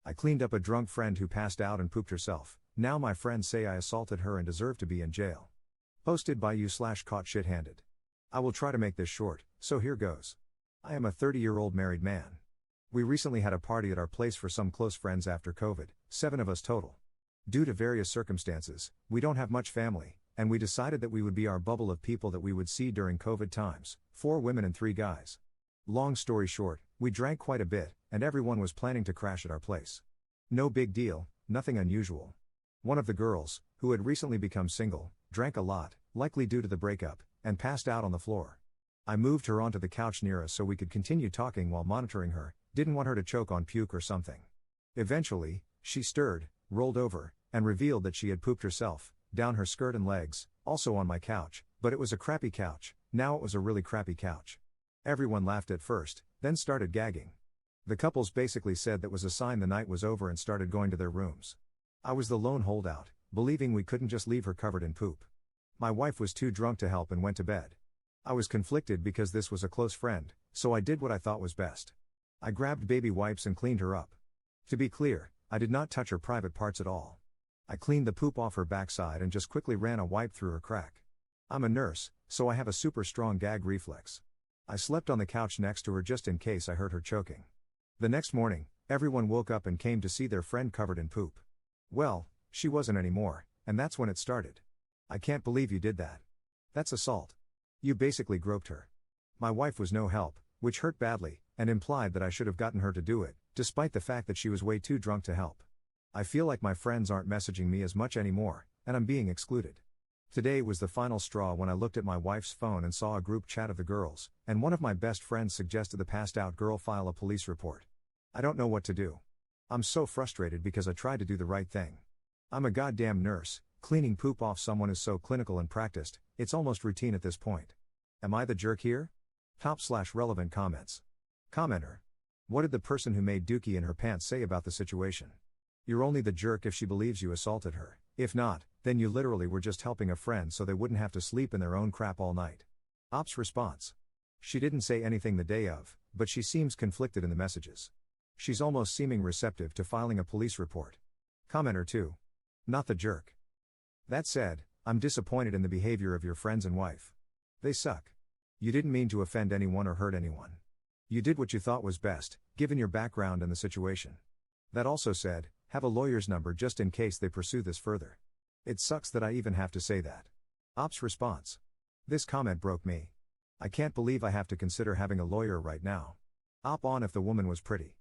I cleaned up a drunk friend who passed out and pooped herself. Now my friends say I assaulted her and deserve to be in jail. Posted by you/caught shit-handed. I will try to make this short, so here goes. I am a 30-year-old married man. We recently had a party at our place for some close friends after COVID, 7 of us total. Due to various circumstances, we don't have much family, and we decided that we would be our bubble of people that we would see during COVID times, 4 women and 3 guys. Long story short, we drank quite a bit, and everyone was planning to crash at our place. No big deal, nothing unusual. One of the girls, who had recently become single, drank a lot, likely due to the breakup, and passed out on the floor. I moved her onto the couch near us so we could continue talking while monitoring her, didn't want her to choke on puke or something. Eventually, she stirred, rolled over, and revealed that she had pooped herself, down her skirt and legs, also on my couch, but it was a crappy couch. Now it was a really crappy couch. Everyone laughed at first, then started gagging. The couples basically said that was a sign the night was over and started going to their rooms. I was the lone holdout, believing we couldn't just leave her covered in poop. My wife was too drunk to help and went to bed. I was conflicted because this was a close friend, so I did what I thought was best. I grabbed baby wipes and cleaned her up. To be clear, I did not touch her private parts at all. I cleaned the poop off her backside and just quickly ran a wipe through her crack. I'm a nurse, so I have a super strong gag reflex. I slept on the couch next to her just in case I heard her choking. The next morning, everyone woke up and came to see their friend covered in poop. Well, she wasn't anymore, and that's when it started. I can't believe you did that. That's assault. You basically groped her. My wife was no help, which hurt badly, and implied that I should have gotten her to do it, despite the fact that she was way too drunk to help. I feel like my friends aren't messaging me as much anymore, and I'm being excluded. Today was the final straw when I looked at my wife's phone and saw a group chat of the girls, and one of my best friends suggested the passed out girl file a police report. I don't know what to do. I'm so frustrated because I tried to do the right thing. I'm a goddamn nurse. Cleaning poop off someone is so clinical and practiced, it's almost routine at this point. Am I the jerk here? Top/relevant comments. Commenter. What did the person who made dookie in her pants say about the situation? You're only the jerk if she believes you assaulted her. If not, then you literally were just helping a friend so they wouldn't have to sleep in their own crap all night. Ops response. She didn't say anything the day of, but she seems conflicted in the messages. She's almost seeming receptive to filing a police report. Commenter 2. Not the jerk. That said, I'm disappointed in the behavior of your friends and wife. They suck. You didn't mean to offend anyone or hurt anyone. You did what you thought was best, given your background and the situation. That also said, have a lawyer's number just in case they pursue this further. It sucks that I even have to say that. Ops response. This comment broke me. I can't believe I have to consider having a lawyer right now. Op on if the woman was pretty.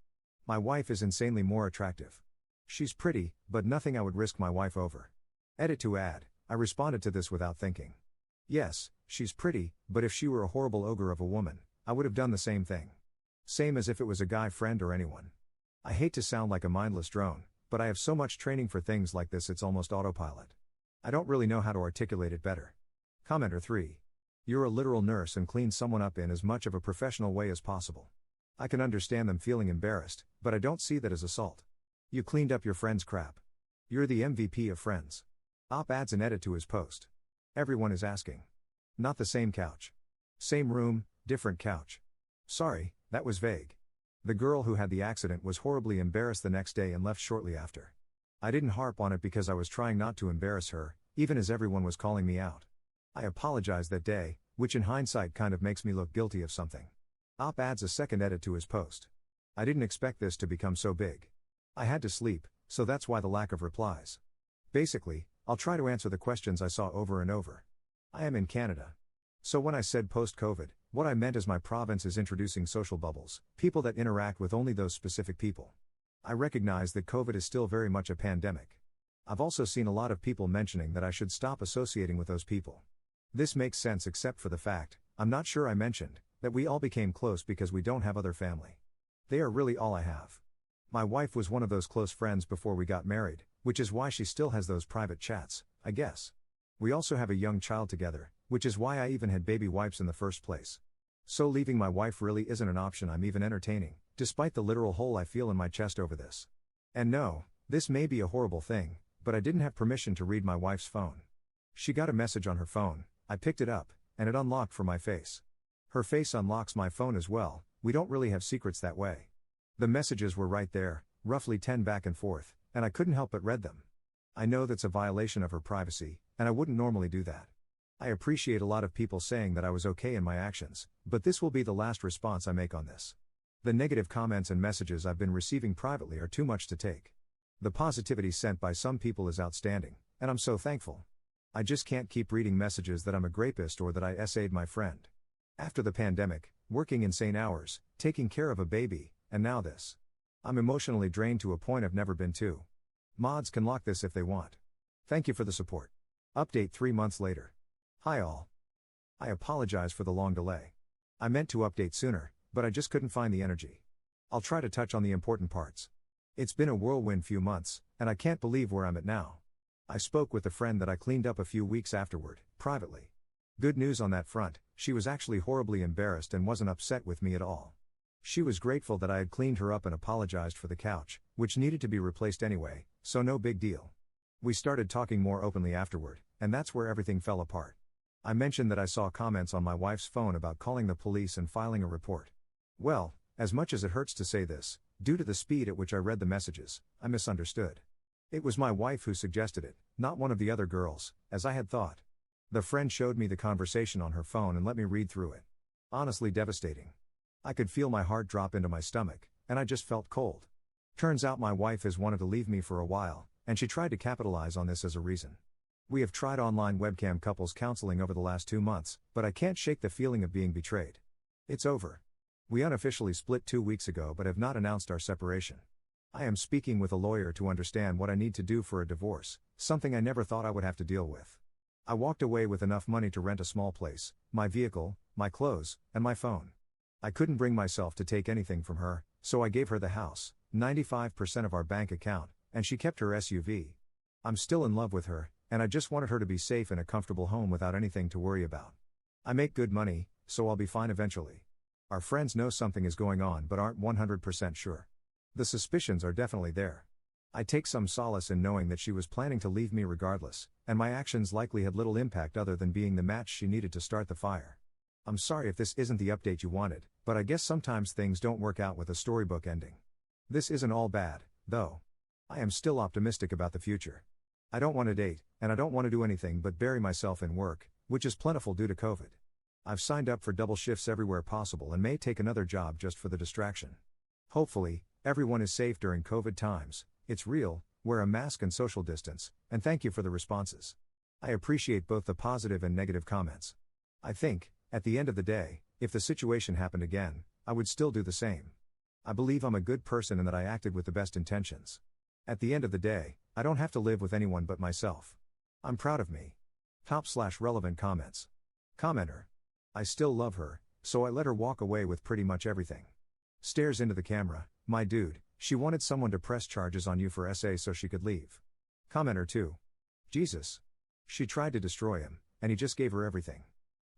My wife is insanely more attractive. She's pretty, but nothing I would risk my wife over. Edit to add, I responded to this without thinking. Yes, she's pretty, but if she were a horrible ogre of a woman, I would have done the same thing. Same as if it was a guy friend or anyone. I hate to sound like a mindless drone, but I have so much training for things like this it's almost autopilot. I don't really know how to articulate it better. Commenter 3. You're a literal nurse and clean someone up in as much of a professional way as possible. I can understand them feeling embarrassed, but I don't see that as assault. You cleaned up your friend's crap. You're the MVP of friends. Op adds an edit to his post. Everyone is asking. Not the same couch. Same room, different couch. Sorry, that was vague. The girl who had the accident was horribly embarrassed the next day and left shortly after. I didn't harp on it because I was trying not to embarrass her, even as everyone was calling me out. I apologized that day, which in hindsight kind of makes me look guilty of something. Op adds a second edit to his post. I didn't expect this to become so big. I had to sleep, so that's why the lack of replies. Basically, I'll try to answer the questions I saw over and over. I am in Canada. So when I said post-COVID, what I meant is my province is introducing social bubbles, people that interact with only those specific people. I recognize that COVID is still very much a pandemic. I've also seen a lot of people mentioning that I should stop associating with those people. This makes sense except for the fact, I'm not sure I mentioned, that we all became close because we don't have other family. They are really all I have. My wife was one of those close friends before we got married, which is why she still has those private chats, I guess. We also have a young child together, which is why I even had baby wipes in the first place. So leaving my wife really isn't an option I'm even entertaining, despite the literal hole I feel in my chest over this. And no, this may be a horrible thing, but I didn't have permission to read my wife's phone. She got a message on her phone, I picked it up, and it unlocked for my face. Her face unlocks my phone as well, we don't really have secrets that way. The messages were right there, roughly 10 back and forth, and I couldn't help but read them. I know that's a violation of her privacy, and I wouldn't normally do that. I appreciate a lot of people saying that I was okay in my actions, but this will be the last response I make on this. The negative comments and messages I've been receiving privately are too much to take. The positivity sent by some people is outstanding, and I'm so thankful. I just can't keep reading messages that I'm a grapist or that I SA'd my friend. After the pandemic, working insane hours, taking care of a baby, and now this. I'm emotionally drained to a point I've never been to. Mods can lock this if they want. Thank you for the support. Update 3 months later. Hi all. I apologize for the long delay. I meant to update sooner, but I just couldn't find the energy. I'll try to touch on the important parts. It's been a whirlwind few months, and I can't believe where I'm at now. I spoke with a friend that I cleaned up a few weeks afterward, privately. Good news on that front, she was actually horribly embarrassed and wasn't upset with me at all. She was grateful that I had cleaned her up and apologized for the couch, which needed to be replaced anyway, so no big deal. We started talking more openly afterward, and that's where everything fell apart. I mentioned that I saw comments on my wife's phone about calling the police and filing a report. Well, as much as it hurts to say this, due to the speed at which I read the messages, I misunderstood. It was my wife who suggested it, not one of the other girls, as I had thought. The friend showed me the conversation on her phone and let me read through it. Honestly devastating. I could feel my heart drop into my stomach, and I just felt cold. Turns out my wife has wanted to leave me for a while, and she tried to capitalize on this as a reason. We have tried online webcam couples counseling over the last 2 months, but I can't shake the feeling of being betrayed. It's over. We unofficially split 2 weeks ago but have not announced our separation. I am speaking with a lawyer to understand what I need to do for a divorce, something I never thought I would have to deal with. I walked away with enough money to rent a small place, my vehicle, my clothes, and my phone. I couldn't bring myself to take anything from her, so I gave her the house, 95% of our bank account, and she kept her SUV. I'm still in love with her, and I just wanted her to be safe in a comfortable home without anything to worry about. I make good money, so I'll be fine eventually. Our friends know something is going on but aren't 100% sure. The suspicions are definitely there. I take some solace in knowing that she was planning to leave me regardless, and my actions likely had little impact other than being the match she needed to start the fire. I'm sorry if this isn't the update you wanted, but I guess sometimes things don't work out with a storybook ending. This isn't all bad, though. I am still optimistic about the future. I don't want to date, and I don't want to do anything but bury myself in work, which is plentiful due to COVID. I've signed up for double shifts everywhere possible and may take another job just for the distraction. Hopefully, everyone is safe during COVID times. It's real, wear a mask and social distance, and thank you for the responses. I appreciate both the positive and negative comments. I think, at the end of the day, if the situation happened again, I would still do the same. I believe I'm a good person and that I acted with the best intentions. At the end of the day, I don't have to live with anyone but myself. I'm proud of me. Top/relevant comments. Commenter. I still love her, so I let her walk away with pretty much everything. Stares into the camera, my dude, she wanted someone to press charges on you for SA so she could leave. Commenter 2. Jesus. She tried to destroy him, and he just gave her everything.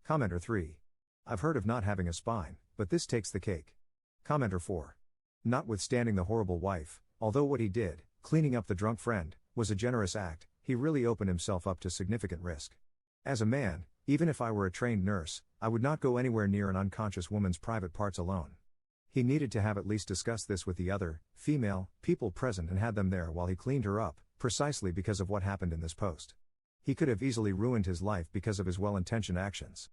Commenter 3. I've heard of not having a spine, but this takes the cake. Commenter 4. Notwithstanding the horrible wife, although what he did, cleaning up the drunk friend, was a generous act, he really opened himself up to significant risk. As a man, even if I were a trained nurse, I would not go anywhere near an unconscious woman's private parts alone. He needed to have at least discussed this with the other, female, people present and had them there while he cleaned her up, precisely because of what happened in this post. He could have easily ruined his life because of his well-intentioned actions.